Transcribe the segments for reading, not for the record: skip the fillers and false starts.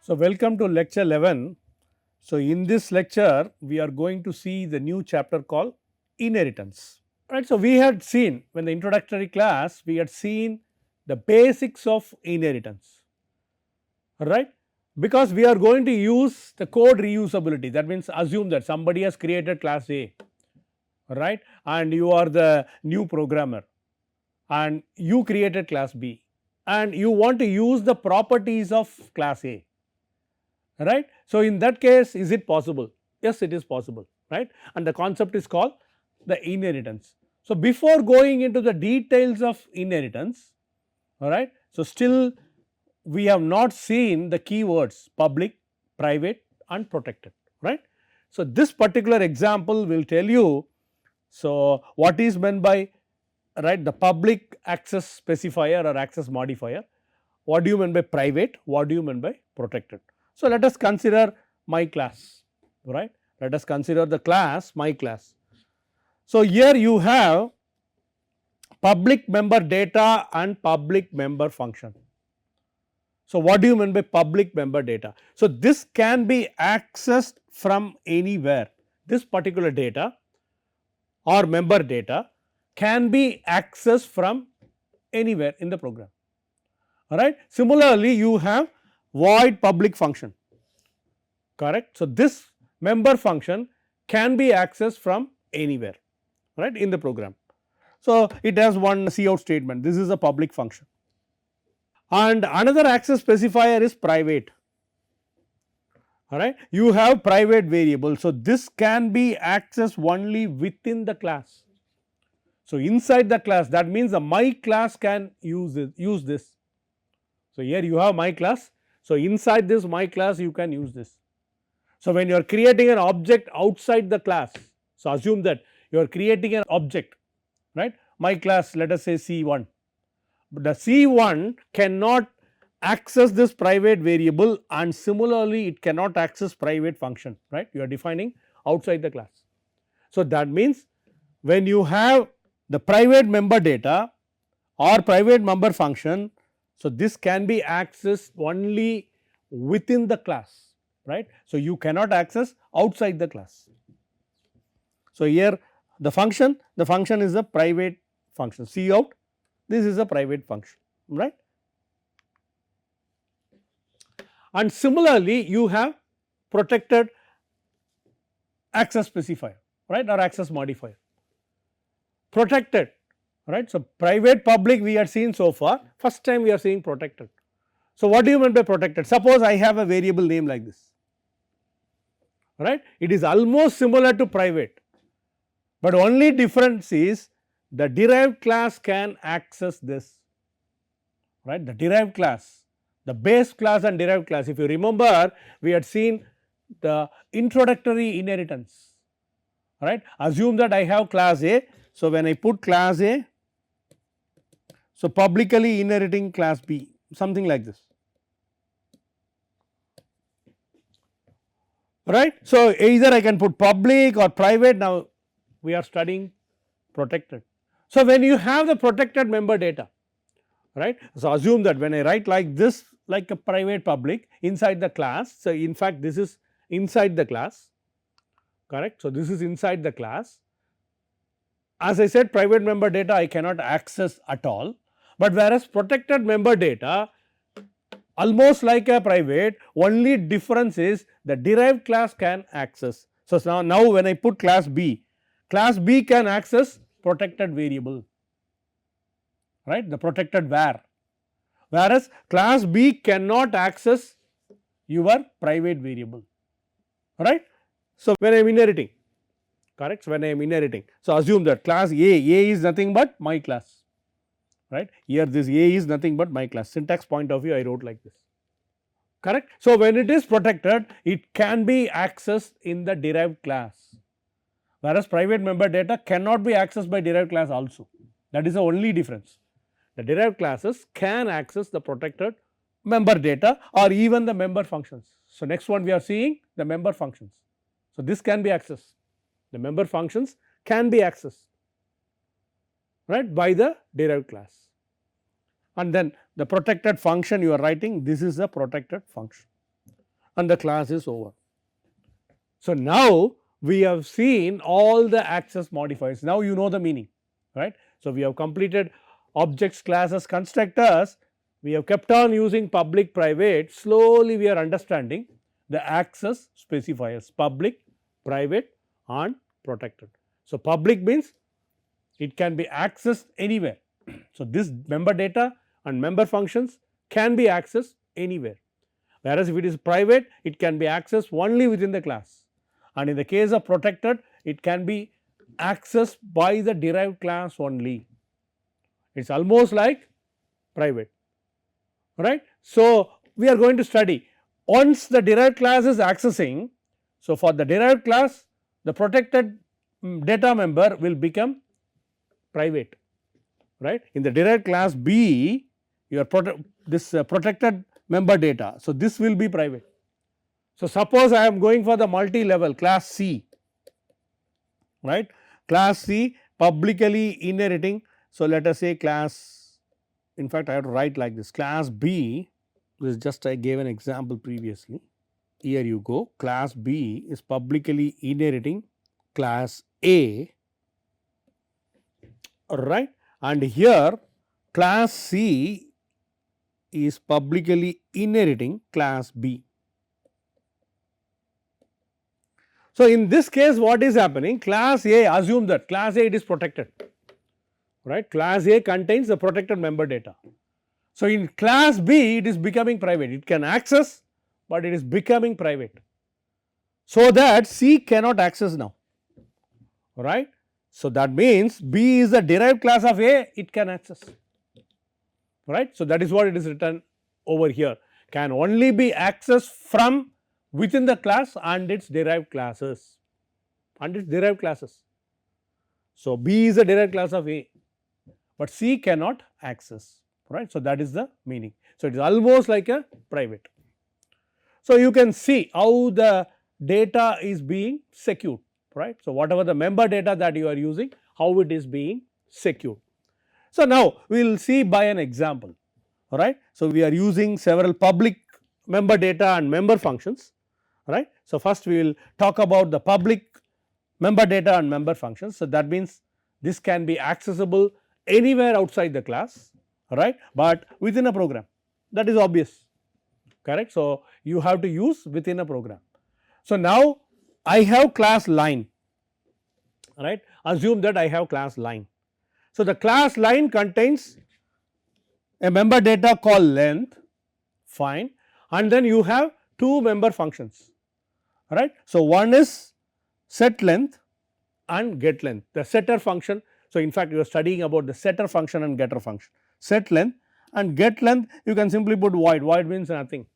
So, welcome to lecture 11. So, in this lecture we are going to see the new chapter called inheritance, right. So, we had seen when the introductory class we had seen the basics of inheritance, right, because we are going to use the code reusability. That means assume that somebody has created class A, right, and you are the new programmer and you created class B and you want to use the properties of class A, right. So, in that case is it possible? Yes, it is possible, right, and the concept is called the inheritance. So, before going into the details of inheritance, all right, so still we have not seen the keywords public, private and protected, right. So, this particular example will tell you, so what is meant by, right, the public access specifier or access modifier, what do you mean by private, what do you mean by protected. So, let us consider my class, right, let us consider the class my class. So, here you have public member data and public member function. So, what do you mean by public member data? So, this can be accessed from anywhere. This particular data or member data can be accessed from anywhere in the program, alright. Similarly, you have void public function, correct. So, this member function can be accessed from anywhere, right, in the program. So, it has one cout statement, this is a public function, and another access specifier is private, alright. You have private variable. So, this can be accessed only within the class. So, inside the class, that means the my class can use this. So, here you have my class. So, inside this my class you can use this. So, when you are creating an object outside the class, so assume that you are creating an object, right, my class let us say C1, but the C1 cannot access this private variable and similarly it cannot access private function, right, you are defining outside the class. So, that means when you have the private member data or private member function, so this can be accessed only within the class, right. So, you cannot access outside the class. So, here the function is a private function cout, this is a private function, right. And similarly, you have protected access specifier, right, or access modifier, protected, right. So, private public we had seen so far, first time we are seeing protected. So, what do you mean by protected? Suppose I have a variable name like this, right, it is almost similar to private, but only difference is the derived class can access this, right, the derived class, the base class and derived class. If you remember, we had seen the introductory inheritance, right. Assume that I have class A. So, when I put class A, so publicly inheriting class B, something like this, right. So, either I can put public or private. Now, we are studying protected. So, when you have the protected member data, right. So, assume that when I write like this, like a private public inside the class. So, in fact, this is inside the class, correct. So, this is inside the class. As I said, private member data I cannot access at all, but whereas protected member data almost like a private, only difference is the derived class can access. So, now when I put class B can access protected variable, right, the protected var, whereas class B cannot access your private variable, right. So, when I am inheriting, correct. So, when I am inheriting, so assume that class A is nothing but my class, right, here this A is nothing but my class, syntax point of view I wrote like this, correct. So, when it is protected it can be accessed in the derived class, whereas private member data cannot be accessed by derived class also, that is the only difference. The derived classes can access the protected member data or even the member functions. So, next one we are seeing the member functions. So, this can be accessed, the member functions can be accessed, right, by the derived class, and then the protected function you are writing, this is a protected function, and the class is over. So, now we have seen all the access modifiers, now you know the meaning, right. So, we have completed objects, classes, constructors, we have kept on using public, private, slowly we are understanding the access specifiers public, private and protected. So, public means it can be accessed anywhere. So, this member data and member functions can be accessed anywhere, whereas if it is private it can be accessed only within the class, and in the case of protected it can be accessed by the derived class only. It is almost like private, right. So, we are going to study once the derived class is accessing. So, for the derived class the protected data member will become private, right. In the derived class B your protected member data. So, this will be private. So, suppose I am going for the multi level class C, right, class C publicly inheriting. So, let us say class, in fact I have to write like this, class B, this is just I gave an example previously, here you go, class B is publicly inheriting class A, right, and here class C is publicly inheriting class B. So, in this case what is happening, class A, assume that class A it is protected, right, class A contains the protected member data. So, in class B it is becoming private, it can access, but it is becoming private. So, that C cannot access now, right. So, that means B is the derived class of A, it can access, right. So, that is what it is written over here, can only be accessed from within the class and its derived classes, So, B is the derived class of A, but C cannot access, right. So, that is the meaning. So, it is almost like a private. So, you can see how the data is being secured, right. So, whatever the member data that you are using, how it is being secured. So, now we will see by an example, right. So, we are using several public member data and member functions, right. So, first we will talk about the public member data and member functions. So, that means this can be accessible anywhere outside the class, right, but within a program, that is obvious, correct. So, you have to use within a program. So, now I have class line, right, assume that I have class line. So, the class line contains a member data called length, fine, and then you have two member functions, right. So, one is set length and get length, the setter function. So, in fact, you are studying about the setter function and getter function, set length and get length, you can simply put void, void means nothing,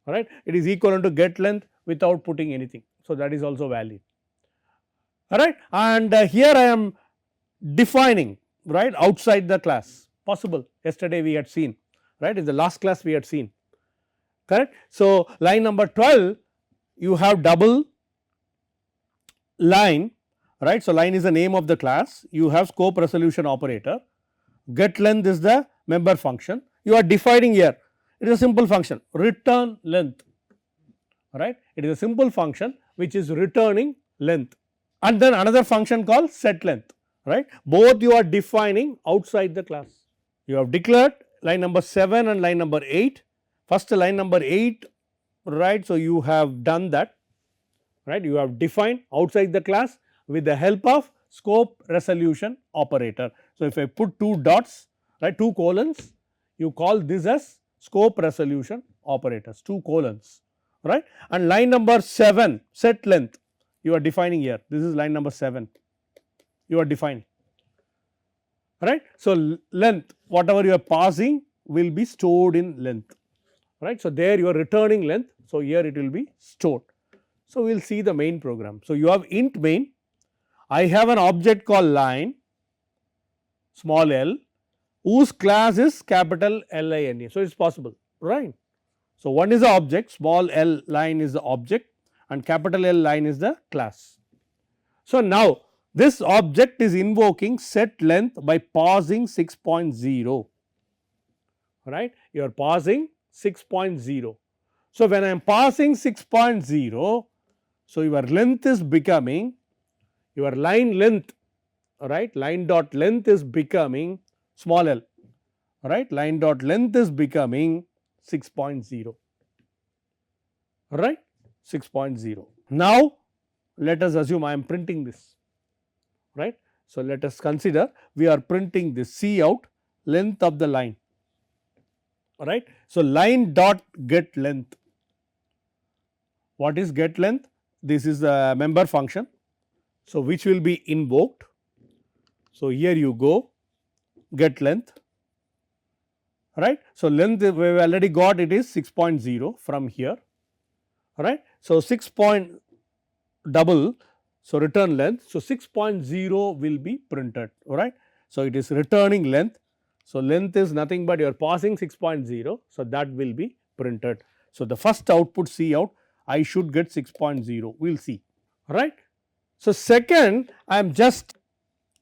right, it is equivalent to get length without putting anything. So, that is also valid, alright, and here I am defining, right, outside the class, possible, yesterday we had seen, right, in the last class we had seen, correct. So, line number 12 you have double line, right. So, line is the name of the class, you have scope resolution operator, get length is the member function, you are defining here, it is a simple function return length, right, it is a simple function which is returning length, and then another function called set length, right, both you are defining outside the class. You have declared line number 7 and line number 8, first line number 8, right. So, you have done that, right, you have defined outside the class with the help of scope resolution operator. So, if I put two dots, right, two colons, you call this as scope resolution operators, two colons, right, and line number 7 set length you are defining here, this is line number 7 you are defining, right. So, length whatever you are passing will be stored in length, right. So, there you are returning length, so here it will be stored. So, we will see the main program. So, you have int main, I have an object called line small l whose class is capital LINE. So, it is possible, right. So, one is the object, small l line is the object and capital L line is the class. So, now this object is invoking set length by parsing 6.0, right, you are parsing 6.0. So, when I am passing 6.0, so your length is becoming, your line length, right, line dot length is becoming small l, right, line dot length is becoming 6.0, right, 6.0. Now, let us assume I am printing this, right. So, let us consider we are printing this C out length of the line, right. So, line dot get length. What is get length? This is the member function. So, which will be invoked. So, here you go get length, right. So, length we have already got, it is 6.0 from here, right. So, 6 point double, so return length. So, 6.0 will be printed, right. So, it is returning length. So, length is nothing but you are passing 6.0. So, that will be printed. So, the first output C out I should get 6.0, we will see, right. So, second I am just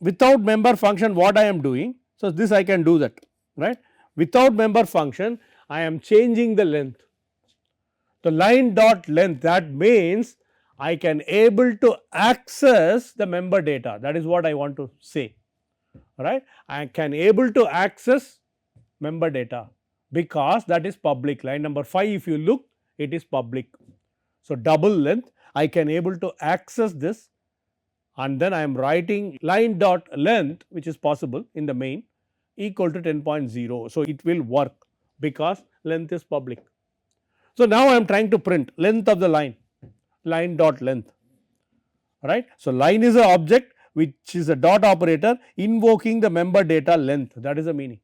without member function what I am doing. So, this I can do that, right. Without member function I am changing the length. The line dot length, that means I can able to access the member data, that is what I want to say, right. I can able to access member data because that is public. Line number 5 if you look, it is public. So, double length I can able to access this, and then I am writing line dot length which is possible in the main equal to 10.0. So, it will work because length is public. So, now I am trying to print length of the line, line dot length, right. So, line is a object which is a dot operator invoking the member data length, that is the meaning,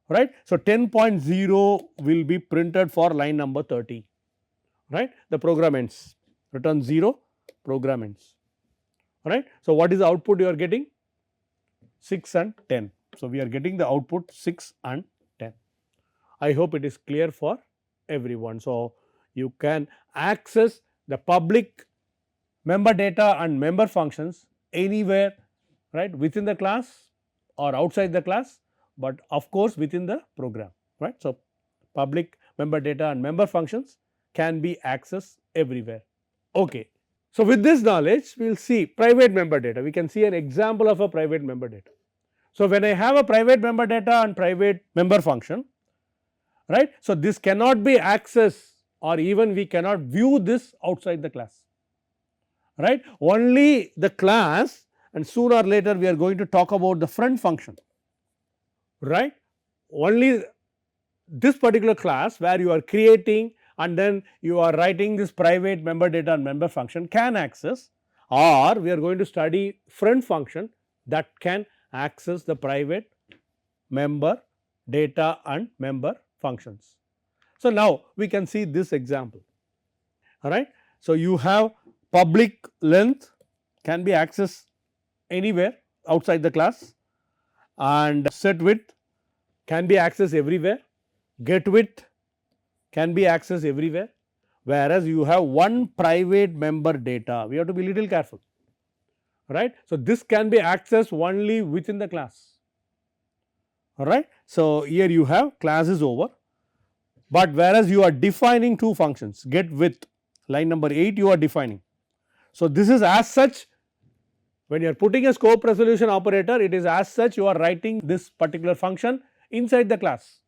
right. So, 10.0 will be printed for line number 30, right. The program ends, return 0, program ends, right. So, what is the output you are getting? 6 and 10. So, we are getting the output 6 and 10. I hope it is clear for everyone. So, you can access the public member data and member functions anywhere, right, within the class or outside the class, but of course, within the program, right. So, public member data and member functions can be accessed everywhere. Okay. So, with this knowledge we will see private member data, we can see an example of a private member data. So, when I have a private member data and private member function, right. So, this cannot be accessed or even we cannot view this outside the class, right. Only the class, and sooner or later we are going to talk about the friend function, right. Only this particular class where you are creating and then you are writing this private member data and member function can access, or we are going to study friend function that can access the private member data and member functions. So, now we can see this example, all right. So, you have public length can be accessed anywhere outside the class, and set width can be accessed everywhere, get width can be accessed everywhere, whereas you have one private member data, we have to be little careful, right. So, this can be accessed only within the class, all right. So, here you have class is over, but whereas you are defining two functions get width, line number 8 you are defining. So, this is as such when you are putting a scope resolution operator, it is as such you are writing this particular function inside the class,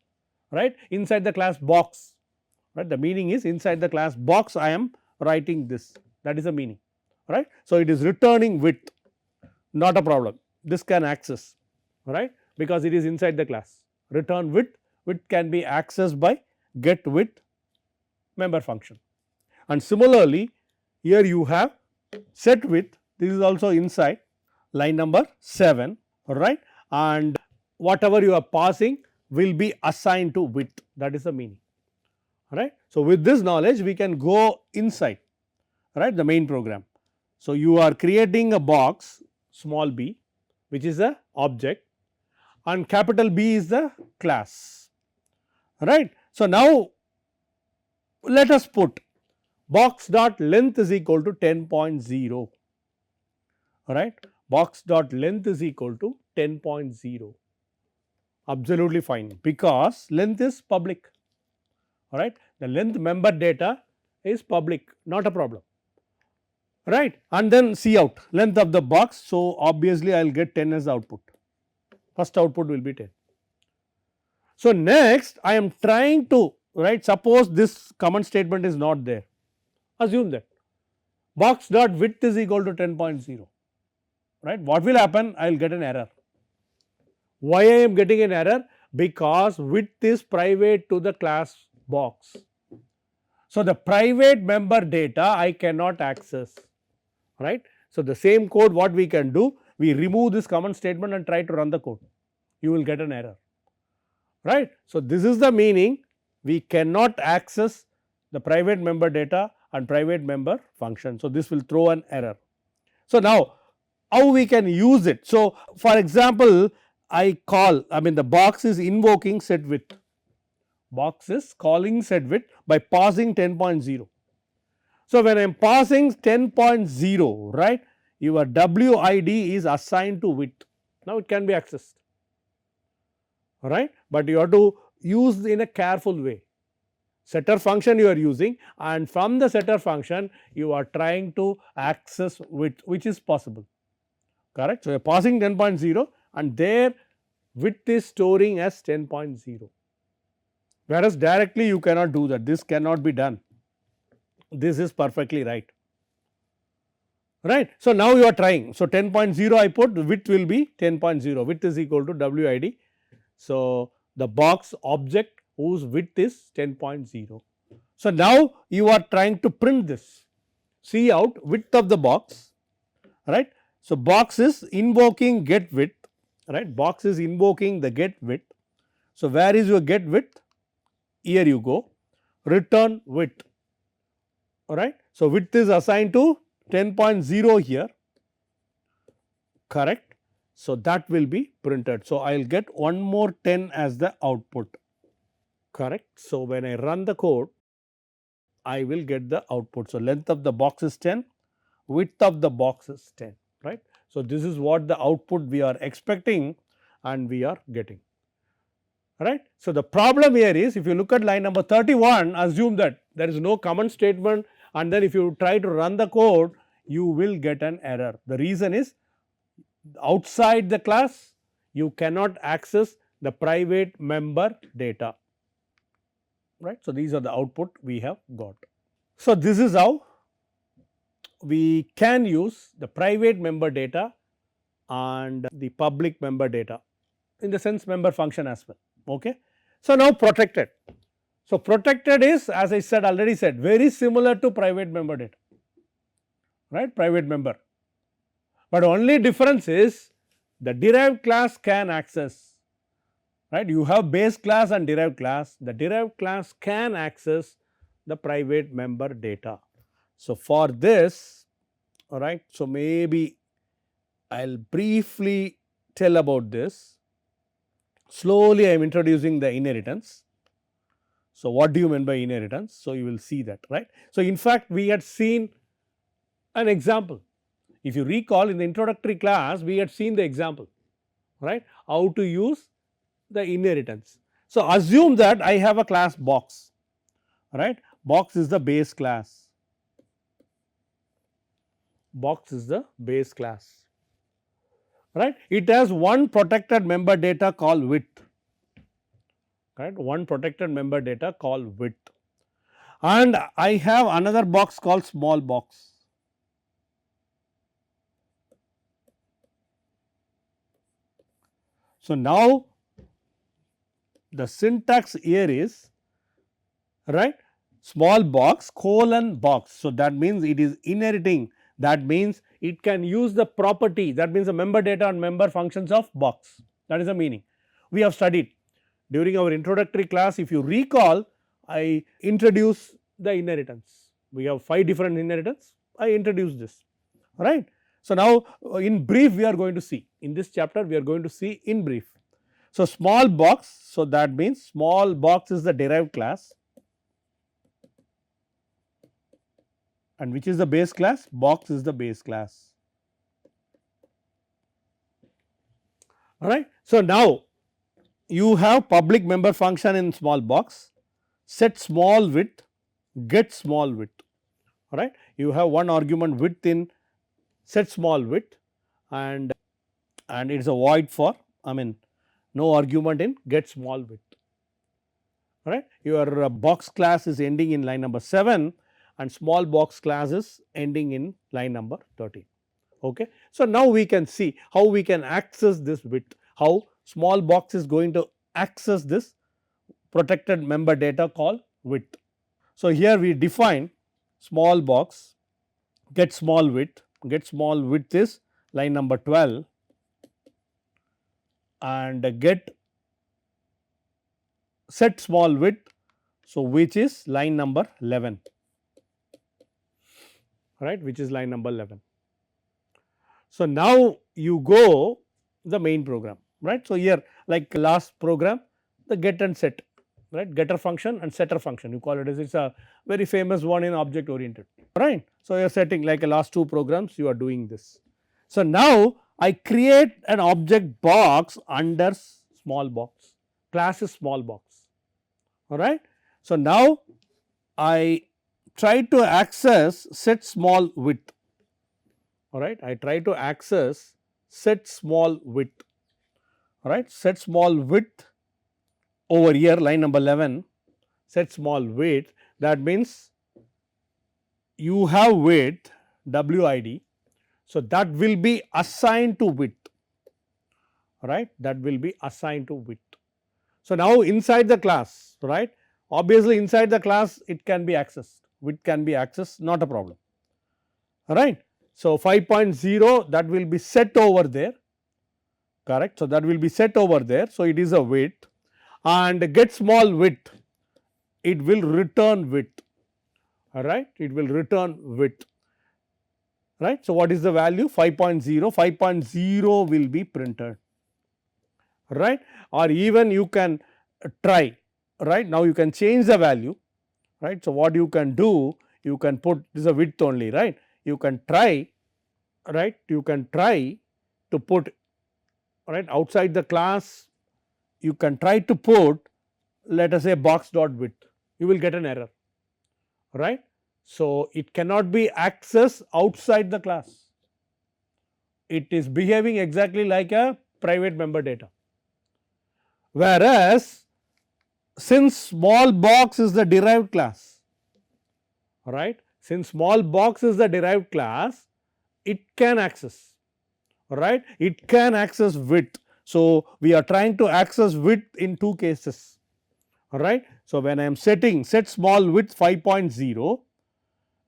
right, inside the class box, right. The meaning is inside the class box I am writing this, that is the meaning, right. So, it is returning width, not a problem, this can access, right, because it is inside the class, return width, width can be accessed by get width member function. And similarly, here you have set width, this is also inside line number 7, right, and whatever you are passing will be assigned to width, that is the meaning, right. So, with this knowledge we can go inside, right, the main program. So, you are creating a box small b which is the object and capital B is the class, right. So, now let us put box dot length is equal to 10.0, right, box dot length is equal to 10.0, absolutely fine because length is public, alright. The length member data is public, not a problem, right. And then C out, length of the box. So, obviously, I will get 10 as the output, first output will be 10. So, next I am trying to, right, suppose this comment statement is not there, assume that box dot width is equal to 10.0, right. What will happen? I will get an error. Why I am getting an error? Because width is private to the class box. So, the private member data I cannot access, right. So, the same code what we can do, we remove this comment statement and try to run the code, you will get an error, right. So, this is the meaning, we cannot access the private member data and private member function. So, this will throw an error. So, now how we can use it? So, for example, I mean the box is invoking set width, box is calling set width by passing 10.0. So, when I am passing 10.0, right, your WID is assigned to width, now it can be accessed, right, but you have to use in a careful way. Setter function you are using, and from the setter function you are trying to access width, which is possible, correct. So, you are passing 10.0 and there width is storing as 10.0, whereas directly you cannot do that, this cannot be done, this is perfectly right, right. So, now you are trying. So, 10.0 I put, width will be 10.0, width is equal to WID. So, the box object whose width is 10.0. So, now you are trying to print this, see out width of the box, right. So, box is invoking get width, right, box is invoking the get width. So, where is your get width? Here you go, return width, alright. So, width is assigned to 10.0 here, correct. So, that will be printed. So, I will get one more 10 as the output, correct. So, when I run the code, I will get the output. So, length of the box is 10, width of the box is 10, right. So, this is what the output we are expecting and we are getting, right. So, the problem here is, if you look at line number 31, assume that there is no comment statement, and then if you try to run the code, you will get an error. The reason is, outside the class you cannot access the private member data, right. So, these are the output we have got. So, this is how we can use the private member data and the public member data, in the sense member function as well. Okay. So, now protected. So, protected is, as I said, already said, very similar to private member data, right, private member, but only difference is the derived class can access, right. You have base class and derived class, the derived class can access the private member data. So, for this, all right, so maybe I will briefly tell about this. Slowly I am introducing the inheritance. So, what do you mean by inheritance? So, you will see that, right. So, in fact, we had seen an example. If you recall, in the introductory class, we had seen the example, right, how to use the inheritance. So, assume that I have a class box, right, box is the base class, box is the base class, right. It has one protected member data called width, right, one protected member data called width, and I have another box called small box. So, now the syntax here is, right, small box colon box. So, that means it is inheriting, that means it can use the property, that means the member data and member functions of box, that is the meaning. We have studied during our introductory class, if you recall, I introduced the inheritance. We have 5 different inheritance, I introduced this, right. So, now in brief we are going to see, in this chapter we are going to see in brief. So, small box, so that means small box is the derived class, and which is the base class? Box is the base class, alright. So, now you have public member function in small box. set small width, get small width, alright. You have one argument width in set small width and it is a void for no argument in get small width, alright. Your box class is ending in line number 7 and small box class is ending in line number 13. Okay. So, now we can see how we can access this width, how small box is going to access this protected member data called width. So, here we define small box, get small width is line number 12 and get set small width, so which is line number 11, right, which is line number 11. So, now you go the main program, right. So, here like last program the get and set, right, getter function and setter function you call it as, it is a very famous one in object oriented, right. So, you are setting like a last two programs you are doing this. So, now I create an object box under small box, class is small box, alright. So, now I try to access set small width, alright, I try to access set small width, alright, set small width over here line number 11, set small width, that means you have width WID. So, that will be assigned to width, right, that will be assigned to width. So, now inside the class, right, obviously inside the class it can be accessed, width can be accessed, not a problem, right. So, 5.0 that will be set over there, correct. So, that will be set over there. So, it is a width and get small width, it will return width, alright, it will return width, right. So, what is the value 5.0, 5.0 will be printed, right, or even you can try, right. Now, you can change the value, right. So, what you can do, you can put this is a width only, right, you can try, right, you can try to put, right, outside the class you can try to put let us say box dot width, you will get an error, right. So, it cannot be accessed outside the class, it is behaving exactly like a private member data. Whereas, since small box is the derived class, right, since small box is the derived class, it can access, right, it can access width. So, we are trying to access width in two cases, right. So, when I am setting set small width 5.0,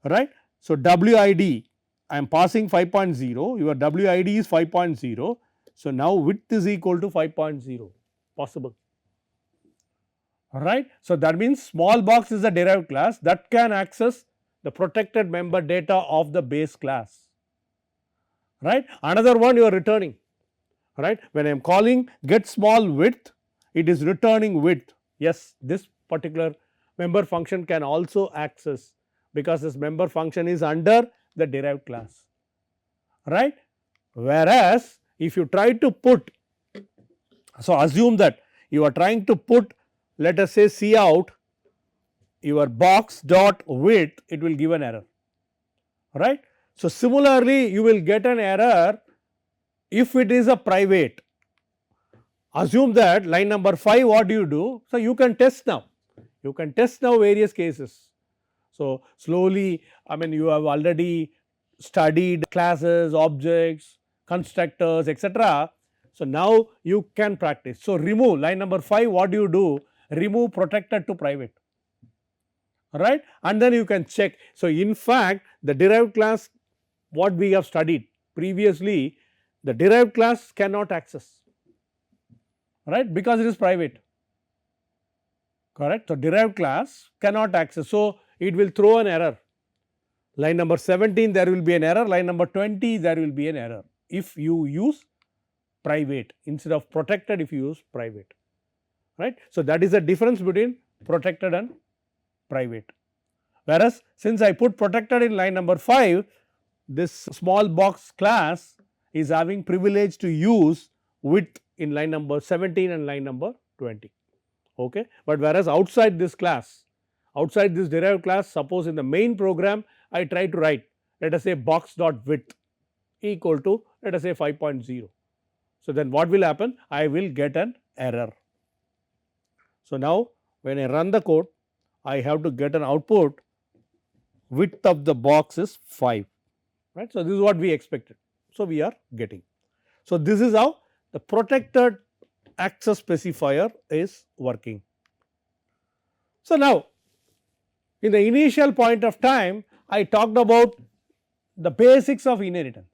right. So, WID I am passing 5.0, your WID is 5.0. So, now width is equal to 5.0 possible, right. So, that means small box is a derived class that can access the protected member data of the base class, right. Another one you are returning, right, when I am calling get small width, it is returning width, yes, this particular member function can also access, because this member function is under the derived class, right. Whereas, if you try to put, so assume that you are trying to put let us say C out your box dot width, it will give an error, right. So, similarly you will get an error if it is a private. Assume that line number 5 what do you do? So, you can test now, you can test now various cases. So, slowly you have already studied classes, objects, constructors etc. So, now you can practice. So, remove line number 5 what do you do? Remove protected to private, right, and then you can check. So, in fact, the derived class what we have studied previously, the derived class cannot access, right, because it is private, correct. So, derived class cannot access. So, it will throw an error, line number 17 there will be an error, line number 20 there will be an error if you use private instead of protected, if you use private, right. So, that is the difference between protected and private. Whereas, since I put protected in line number 5, this small box class is having privilege to use width in line number 17 and line number 20, okay. But whereas outside this class, outside this derived class, suppose in the main program I try to write, let us say box dot width equal to, let us say 5.0. So, then what will happen? I will get an error. So, now when I run the code, I have to get an output, width of the box is 5, right. So, this is what we expected. So, we are getting. So, this is how the protected access specifier is working. So, now in the initial point of time, I talked about the basics of inheritance,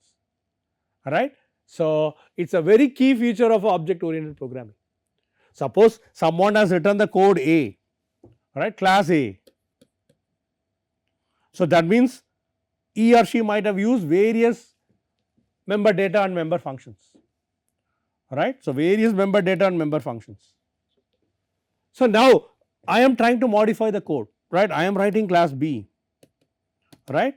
right. So, it is a very key feature of object oriented programming. Suppose someone has written the code A, right, class A. So, that means he or she might have used various member data and member functions, right. So, various member data and member functions. So, now I am trying to modify the code, right, I am writing class B, right.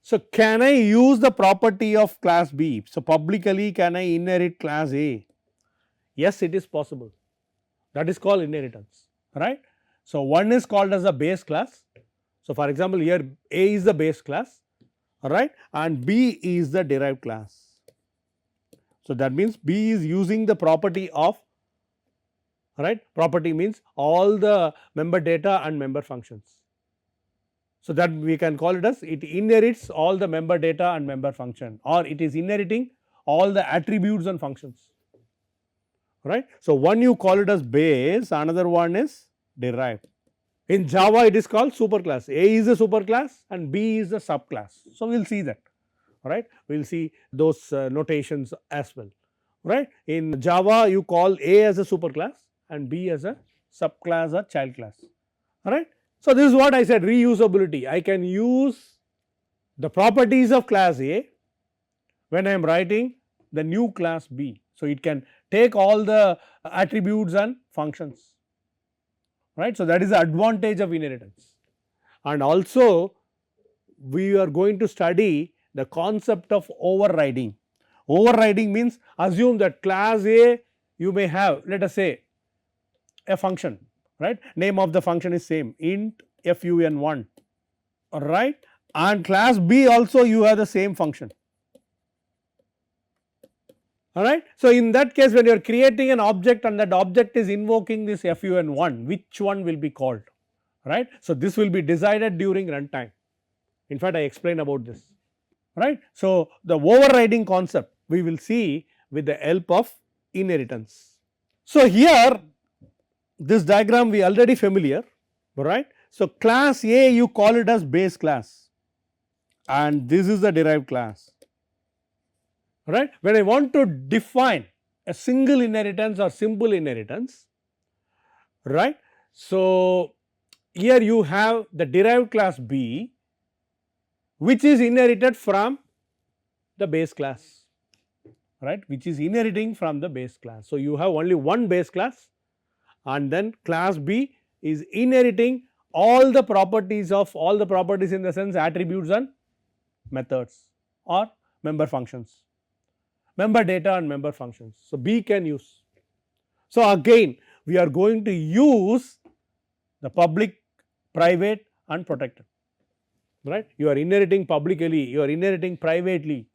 So, can I use the property of class B? So, publicly can I inherit class A? Yes, it is possible, that is called inheritance, right. So, one is called as a base class. So, for example, here A is the base class, right, and B is the derived class. So, that means B is using the property of, right, property means all the member data and member functions. So, that we can call it as it inherits all the member data and member function, or it is inheriting all the attributes and functions, right. So, one you call it as base, another one is derived. In Java it is called superclass. A is a superclass and B is a subclass. So, we will see that, right, we will see those notations as well, right. In Java you call A as a superclass and B as a subclass or child class, right. So, this is what I said, reusability. I can use the properties of class A when I am writing the new class B. So, it can take all the attributes and functions, right. So, that is the advantage of inheritance. And also we are going to study the concept of overriding. Overriding means assume that class A you may have, let us say, a function, right, name of the function is same int fun1, right, and class B also you have the same function, alright. So, in that case when you are creating an object and that object is invoking this fun1, which one will be called, right. So, this will be decided during runtime, in fact I explain about this, right. So, the overriding concept we will see with the help of inheritance. So, here this diagram we already familiar, right. So, class A you call it as base class and this is the derived class, right. When I want to define a single inheritance or simple inheritance, right. So, here you have the derived class B which is inherited from the base class, right, which is inheriting from the base class. So, you have only one base class and then class B is inheriting all the properties of all the properties in the sense attributes and methods or member functions, member data and member functions. So, B can use. So, again we are going to use the public, private and protected, right. You are inheriting publicly, you are inheriting privately,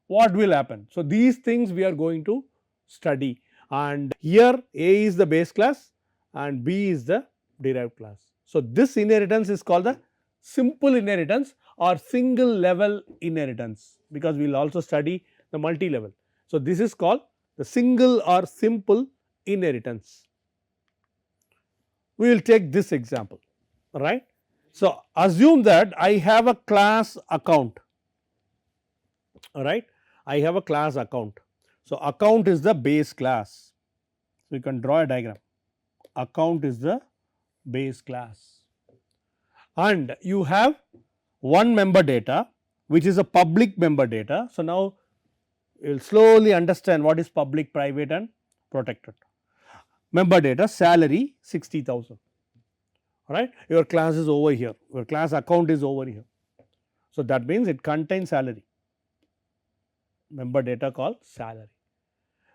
what will happen. So, these things we are going to study and here A is the base class and B is the derived class. So, this inheritance is called the simple inheritance or single level inheritance, because we will also study the multi level. So, this is called the single or simple inheritance. We will take this example, right. So, assume that I have a class account, alright, I have a class account. So, account is the base class. So, you can draw a diagram, account is the base class and you have one member data which is a public member data. So, now you will slowly understand what is public, private and protected. Member data salary 60,000, right, your class is over here, your class account is over here. So, that means it contains salary, member data called salary.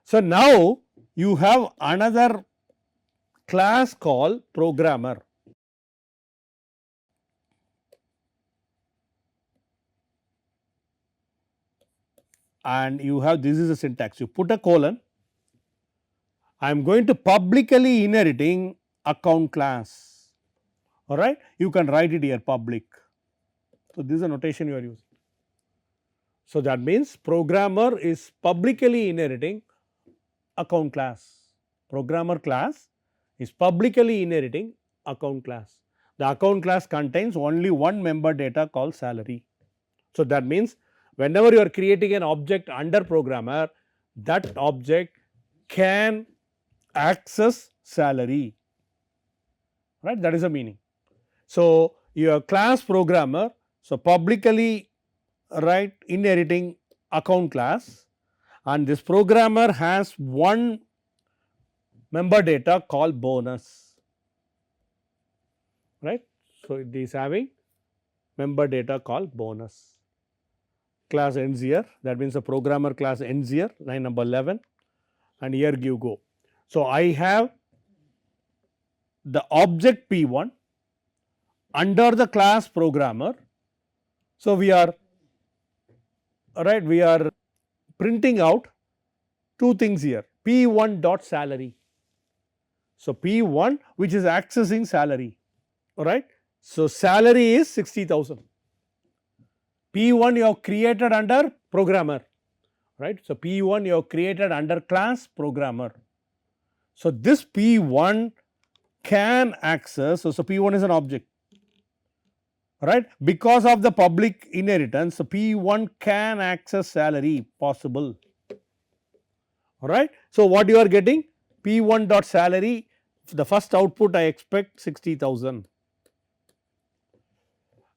So, now you have another class called programmer. and you have, this is the syntax, you put a colon, I am going to publicly inheriting account class, alright. You can write it here public. So, this is a notation you are using. So, that means programmer is publicly inheriting account class, programmer class is publicly inheriting account class. The account class contains only one member data called salary. So, that means whenever you are creating an object under programmer, that object can access salary, right, that is the meaning. So, your class programmer, so publicly right inheriting account class, and this programmer has one member data called bonus, right. So, it is having member data called bonus. Class ends here, that means the programmer class ends here, line number 11, and here you go. So, I have the object P1 under the class programmer. So, we are right, we are printing out two things here, P1 dot salary. So, P1 which is accessing salary, alright. So, salary is 60,000, P1 you have created under programmer, right. So, P1 you have created under class programmer. So, this P1 can access, so P1 is an object, right, because of the public inheritance. So, P1 can access salary possible, alright. So, what you are getting, P1 dot salary, the first output I expect 60,000,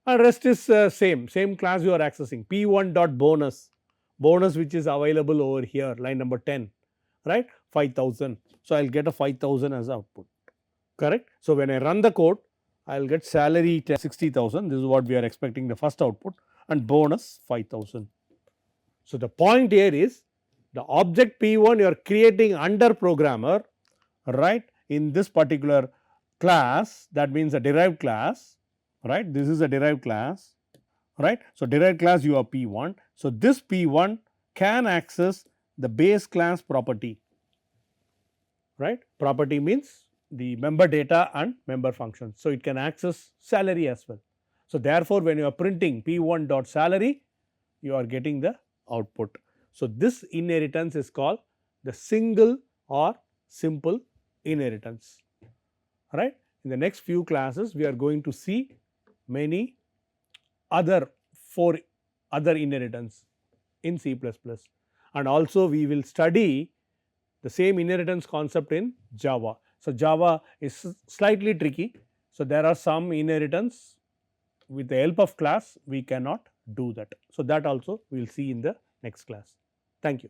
and rest is same class you are accessing, P1 dot bonus, bonus which is available over here, line number 10, right, 5,000. So, I will get a 5,000 as output, correct. So, when I run the code, I will get salary 60,000, this is what we are expecting the first output, and bonus 5,000. So, the point here is the object P1 you are creating under programmer, right, in this particular class, that means a derived class, right, this is a derived class, right. So, derived class you have P1. So, this P1 can access the base class property, right, property means the member data and member functions. So, it can access salary as well. So, therefore, when you are printing P1 dot salary, you are getting the output. So, this inheritance is called the single or simple inheritance, right. In the next few classes, we are going to see many other 4 other inheritance in C++, and also we will study the same inheritance concept in Java. So, Java is slightly tricky. So, there are some inheritance with the help of class we cannot do that. So, that also we will see in the next class. Thank you.